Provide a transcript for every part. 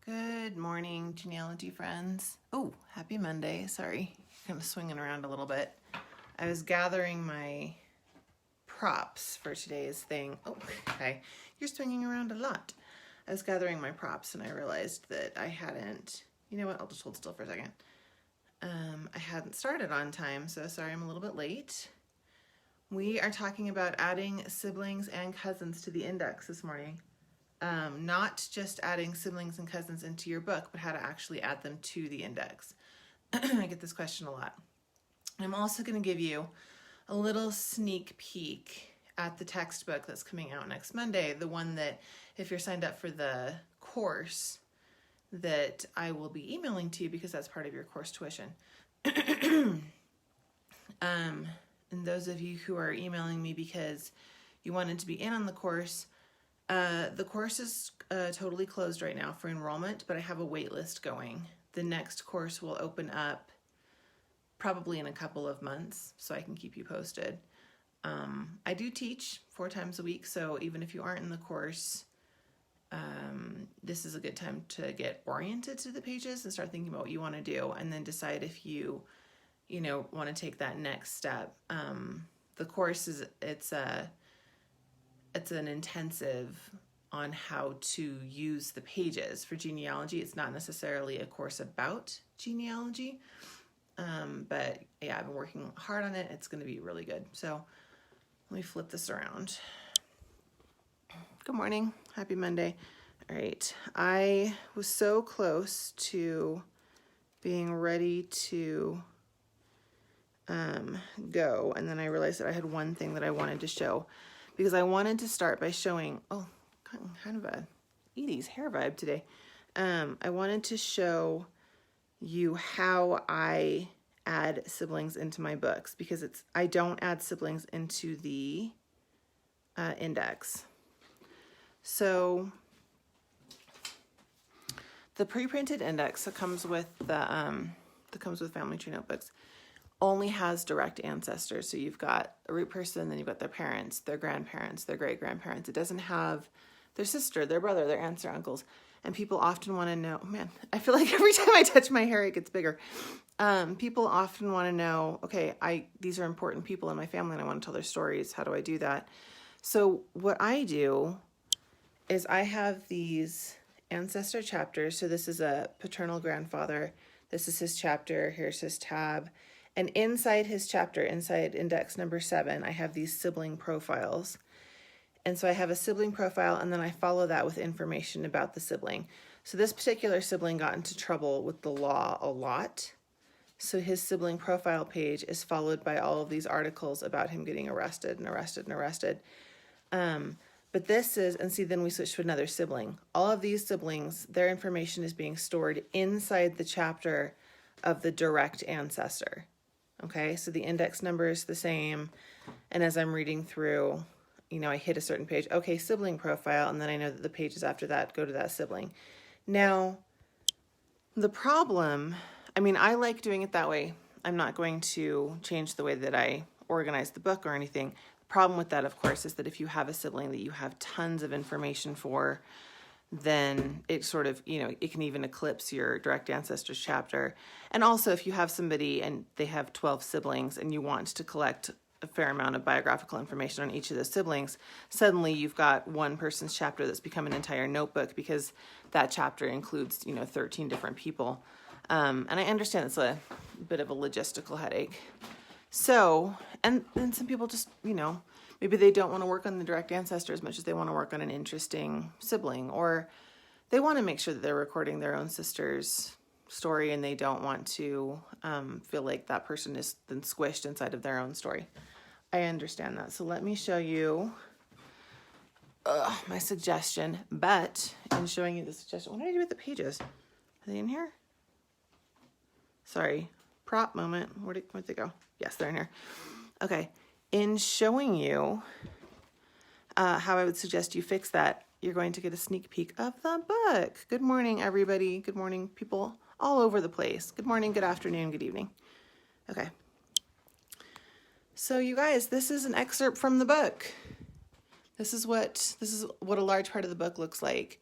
Good morning, genealogy friends. Oh, happy Monday. Sorry, kind of swinging around a little bit. I was gathering my props for today's thing. Oh, okay. You're swinging around a lot. I was gathering my props and I realized that I hadn't, you know what, I'll just hold still for a second. I hadn't started on time, so sorry I'm a little bit late. We are talking about adding siblings and cousins to the index this morning. Not just adding siblings and cousins into your book, but how to actually add them to the index. I get this question a lot. I'm also going to give you a little sneak peek at the textbook that's coming out next Monday, the one that, if you're signed up for the course, that I will be emailing to you because that's part of your course tuition. And those of you who are emailing me because you wanted to be in on the course is totally closed right now for enrollment, but I have a wait list going. The next course will open up probably in a couple of months, so I can keep you posted. I do teach 4 times a week, so even if you aren't in the course, this is a good time to get oriented to the pages and start thinking about what you want to do, and then decide if you want to take that next step. The course it's an intensive on how to use the pages for genealogy. It's not necessarily a course about genealogy, but yeah, I've been working hard on it. It's going to be really good. So let me flip this around. Good morning. Happy Monday. All right. I was so close to being ready to go, and then I realized that I had one thing that I wanted to show, because I wanted to start by showing, kind of a Edie's hair vibe today. I wanted to show you how I add siblings into my books, because I don't add siblings into the index. So the pre-printed index that comes with Family Tree Notebooks only has direct ancestors. So you've got a root person, then you've got their parents, their grandparents, their great-grandparents. It doesn't have their sister, their brother, their aunts, their uncles. And people often want to know, I feel like every time I touch my hair, it gets bigger. People often want to know, okay, these are important people in my family and I want to tell their stories. How do I do that? So what I do is I have these ancestor chapters. So this is a paternal grandfather. This is his chapter. Here's his tab. And inside his chapter, inside index number 7, I have these sibling profiles. And so I have a sibling profile, and then I follow that with information about the sibling. So this particular sibling got into trouble with the law a lot. So his sibling profile page is followed by all of these articles about him getting arrested. But this is, and see, then we switch to another sibling. All of these siblings, their information is being stored inside the chapter of the direct ancestor. Okay, so the index number is the same. And as I'm reading through, I hit a certain page. Okay, sibling profile. And then I know that the pages after that go to that sibling. Now, the problem, I like doing it that way. I'm not going to change the way that I organize the book or anything. The problem with that, of course, is that if you have a sibling that you have tons of information for, then it sort of, it can even eclipse your direct ancestors chapter. And also if you have somebody and they have 12 siblings and you want to collect a fair amount of biographical information on each of those siblings, suddenly you've got one person's chapter that's become an entire notebook because that chapter includes, 13 different people. And I understand it's a bit of a logistical headache. So, and some people just, maybe they don't want to work on the direct ancestor as much as they want to work on an interesting sibling, or they want to make sure that they're recording their own sister's story and they don't want to feel like that person is then squished inside of their own story. I understand that. So let me show you my suggestion. But in showing you the suggestion, what did I do with the pages? Are they in here? Sorry, prop moment. Where'd they go? Yes, they're in here. Okay. In showing you how I would suggest you fix that, you're going to get a sneak peek of the book. Good morning, everybody. Good morning, people all over the place. Good morning, good afternoon, good evening. Okay. So you guys, this is an excerpt from the book. This is what a large part of the book looks like.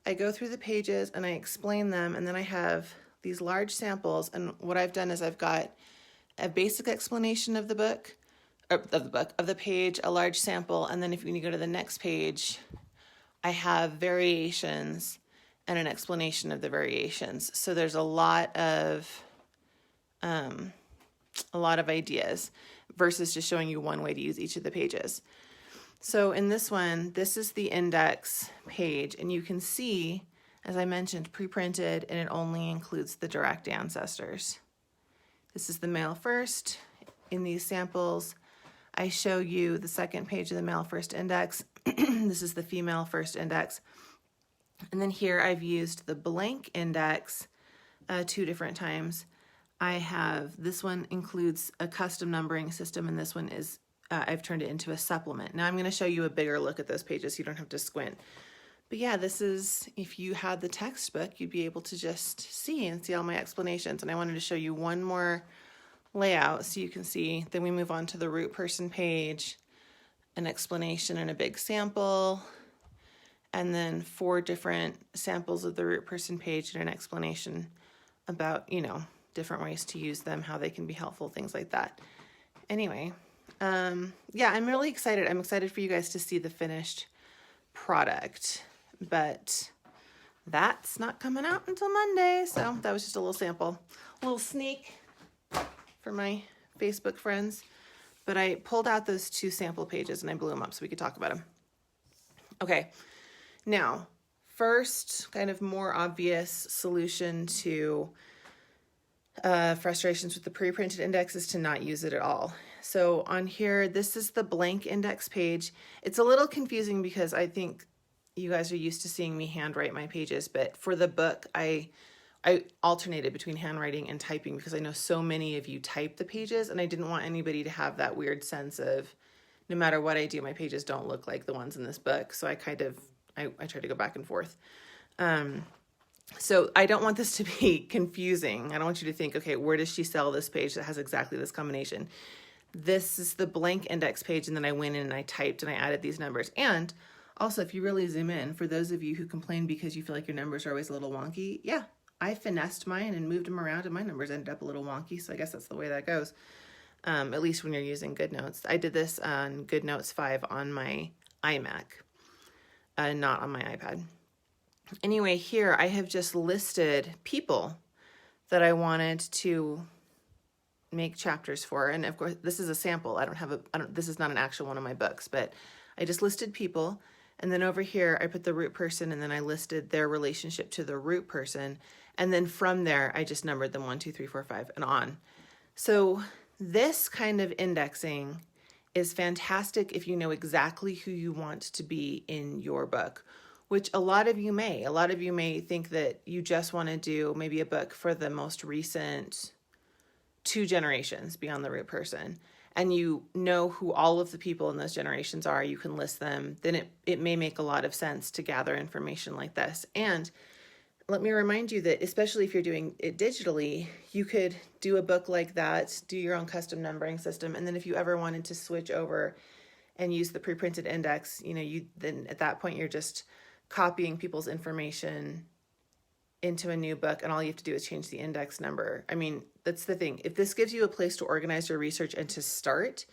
I go through the pages and I explain them, and then I have these large samples, and what I've done is I've got a basic explanation of the book, of the page, a large sample, and then if you go to the next page, I have variations and an explanation of the variations. So there's a lot of ideas versus just showing you one way to use each of the pages. So in this one, this is the index page, and you can see, as I mentioned, pre-printed, and it only includes the direct ancestors. This is the male first. In these samples, I show you the second page of the male first index. This is the female first index. And then here I've used the blank index 2 different times. I have, this one includes a custom numbering system, and this one is, I've turned it into a supplement. Now I'm going to show you a bigger look at those pages so you don't have to squint. But yeah, this is, if you had the textbook, you'd be able to just see all my explanations. And I wanted to show you one more layout so you can see. Then we move on to the root person page, an explanation and a big sample, and then 4 different samples of the root person page and an explanation about, different ways to use them, how they can be helpful, things like that. Anyway, yeah, I'm really excited. I'm excited for you guys to see the finished product, but that's not coming out until Monday. So that was just a little sample, a little sneak for my Facebook friends. But I pulled out those 2 sample pages and I blew them up so we could talk about them. Okay, now, first kind of more obvious solution to frustrations with the pre-printed index is to not use it at all. So on here, this is the blank index page. It's a little confusing because I think you guys are used to seeing me handwrite my pages, but for the book, I alternated between handwriting and typing because I know so many of you type the pages, and I didn't want anybody to have that weird sense of no matter what I do, my pages don't look like the ones in this book. So I try to go back and forth. So I don't want this to be confusing. I don't want you to think, okay, where does she sell this page that has exactly this combination? This is the blank index page, and then I went in and I typed and I added these numbers. And also, if you really zoom in, for those of you who complain because you feel like your numbers are always a little wonky, yeah, I finessed mine and moved them around, and my numbers ended up a little wonky, so I guess that's the way that goes, at least when you're using GoodNotes. I did this on GoodNotes 5 on my iMac, not on my iPad. Anyway, here I have just listed people that I wanted to make chapters for, and of course this is a sample. This is not an actual one of my books, but I just listed people, and then over here I put the root person, and then I listed their relationship to the root person, and then from there I just numbered them 1, 2, 3, 4, 5, and on. So this kind of indexing is fantastic if you know exactly who you want to be in your book, which a lot of you may. A lot of you may think that you just want to do maybe a book for the most recent 2 generations beyond the root person, and you know who all of the people in those generations are, you can list them, then it may make a lot of sense to gather information like this. And let me remind you that especially if you're doing it digitally, you could do a book like that, do your own custom numbering system, and then if you ever wanted to switch over and use the pre-printed index, then at that point you're just copying people's information into a new book, and all you have to do is change the index number. I mean, that's the thing. If this gives you a place to organize your research and to start,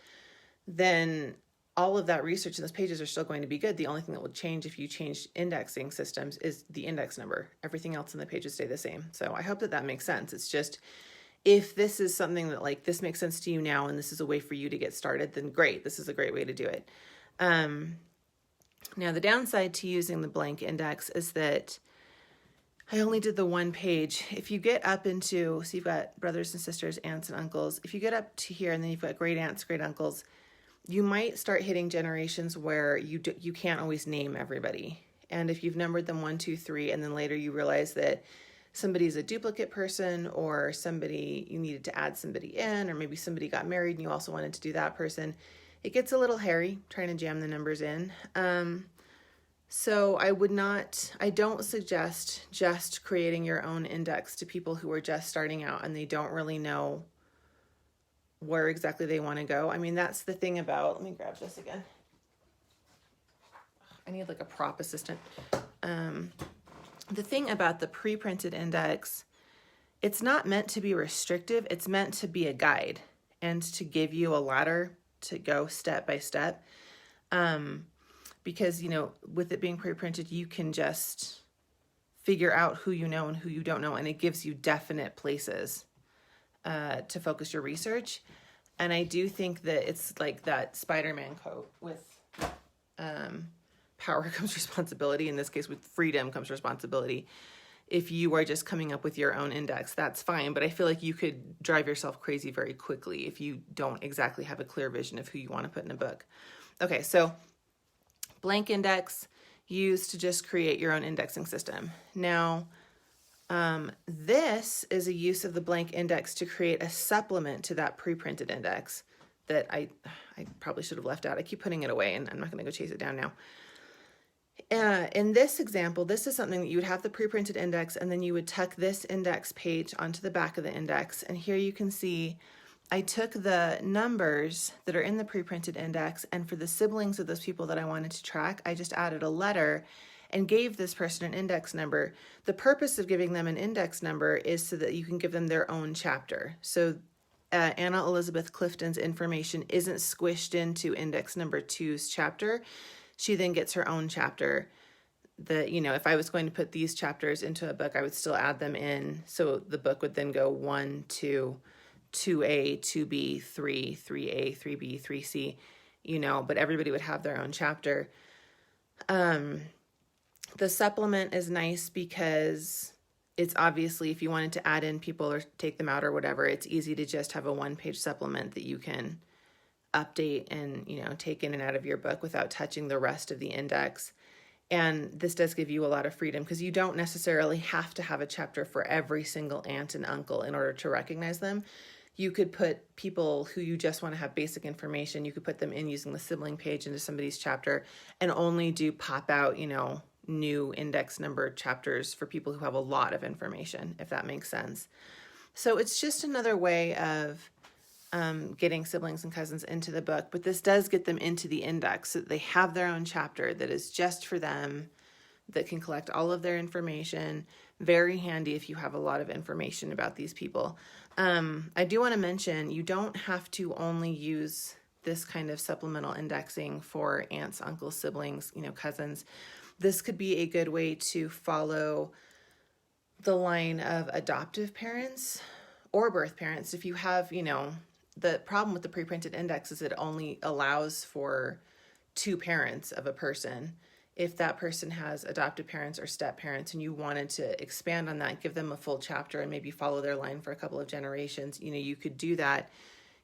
then all of that research in those pages are still going to be good. The only thing that will change if you change indexing systems is the index number. Everything else in the pages stay the same. So I hope that makes sense. It's just, if this is something that like this makes sense to you now and this is a way for you to get started, then great. This is a great way to do it. Now the downside to using the blank index is that I only did the 1 page. If you get up into, so you've got brothers and sisters, aunts and uncles. If you get up to here and then you've got great aunts, great uncles, you might start hitting generations where you can't always name everybody. And if you've numbered them 1, 2, 3, and then later you realize that somebody's a duplicate person, or somebody, you needed to add somebody in, or maybe somebody got married and you also wanted to do that person, it gets a little hairy trying to jam the numbers in. So I don't suggest just creating your own index to people who are just starting out and they don't really know where exactly they want to go. I mean, that's the thing about, let me grab this again. I need like a prop assistant. the thing about the pre-printed index, it's not meant to be restrictive. It's meant to be a guide and to give you a ladder to go step by step. Because, with it being pre-printed, you can just figure out who you know and who you don't know. And it gives you definite places to focus your research. And I do think that it's like that Spider-Man quote with power comes responsibility. In this case, with freedom comes responsibility. If you are just coming up with your own index, that's fine. But I feel like you could drive yourself crazy very quickly if you don't exactly have a clear vision of who you want to put in a book. Okay, so blank index, used to just create your own indexing system. Now, this is a use of the blank index to create a supplement to that pre-printed index that I probably should have left out. I keep putting it away, and I'm not going to go chase it down now. In this example, this is something that you would have the pre-printed index, and then you would tuck this index page onto the back of the index. And here you can see I took the numbers that are in the pre-printed index, and for the siblings of those people that I wanted to track, I just added a letter and gave this person an index number. The purpose of giving them an index number is so that you can give them their own chapter. So Anna Elizabeth Clifton's information isn't squished into index number 2's chapter. She then gets her own chapter. If I was going to put these chapters into a book, I would still add them in. So the book would then go 1, 2, 2A, 2B, 3, 3A, 3B, 3C, but everybody would have their own chapter. The supplement is nice because it's obviously, if you wanted to add in people or take them out or whatever, it's easy to just have a one-page supplement that you can update and, take in and out of your book without touching the rest of the index. And this does give you a lot of freedom because you don't necessarily have to have a chapter for every single aunt and uncle in order to recognize them. You could put people who you just want to have basic information, you could put them in using the sibling page into somebody's chapter and only do pop out, new index number chapters for people who have a lot of information, if that makes sense. So it's just another way of getting siblings and cousins into the book, but this does get them into the index so that they have their own chapter that is just for them, that can collect all of their information. Very handy if you have a lot of information about these people. I do want to mention, you don't have to only use this kind of supplemental indexing for aunts, uncles, siblings, cousins. This could be a good way to follow the line of adoptive parents or birth parents. If you have, the problem with the pre-printed index is it only allows for 2 parents of a person. If that person has adoptive parents or step parents and you wanted to expand on that, give them a full chapter and maybe follow their line for a couple of generations, you could do that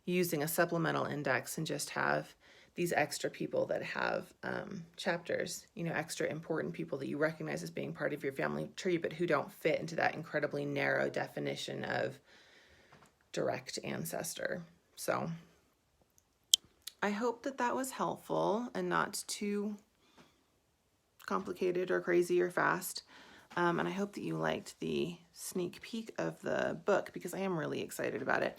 using a supplemental index and just have these extra people that have chapters, extra important people that you recognize as being part of your family tree, but who don't fit into that incredibly narrow definition of direct ancestor. So I hope that was helpful and not too complicated or crazy or fast. And I hope that you liked the sneak peek of the book because I am really excited about it.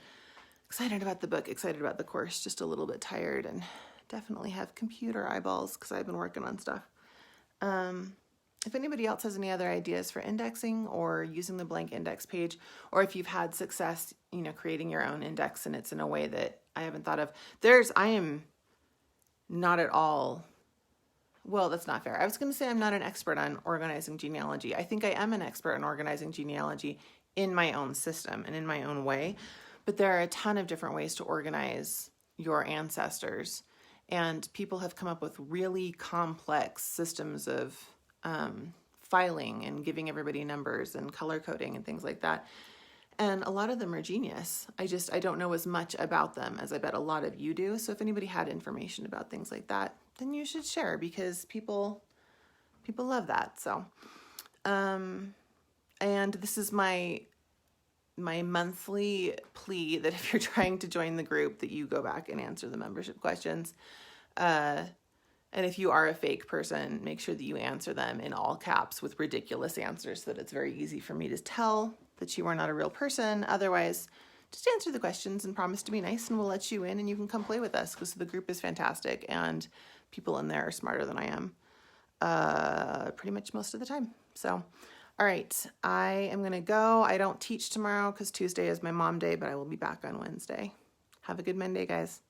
Excited about the book, excited about the course, just a little bit tired and definitely have computer eyeballs because I've been working on stuff. If anybody else has any other ideas for indexing or using the blank index page, or if you've had success, creating your own index and it's in a way that I haven't thought of. I am not at all, well, that's not fair. I was going to say I'm not an expert on organizing genealogy. I think I am an expert in organizing genealogy in my own system and in my own way, but there are a ton of different ways to organize your ancestors. And people have come up with really complex systems of filing and giving everybody numbers and color coding and things like that. And a lot of them are genius. I don't know as much about them as I bet a lot of you do. So if anybody had information about things like that, then you should share because people love that. So, and this is my monthly plea that if you're trying to join the group, that you go back and answer the membership questions. And if you are a fake person, make sure that you answer them in all caps with ridiculous answers so that it's very easy for me to tell that you are not a real person. Otherwise, just answer the questions and promise to be nice and we'll let you in and you can come play with us because the group is fantastic and people in there are smarter than I am pretty much most of the time. So All right, I am going to go. I don't teach tomorrow because Tuesday is my mom day, but I will be back on Wednesday. Have a good Monday, guys.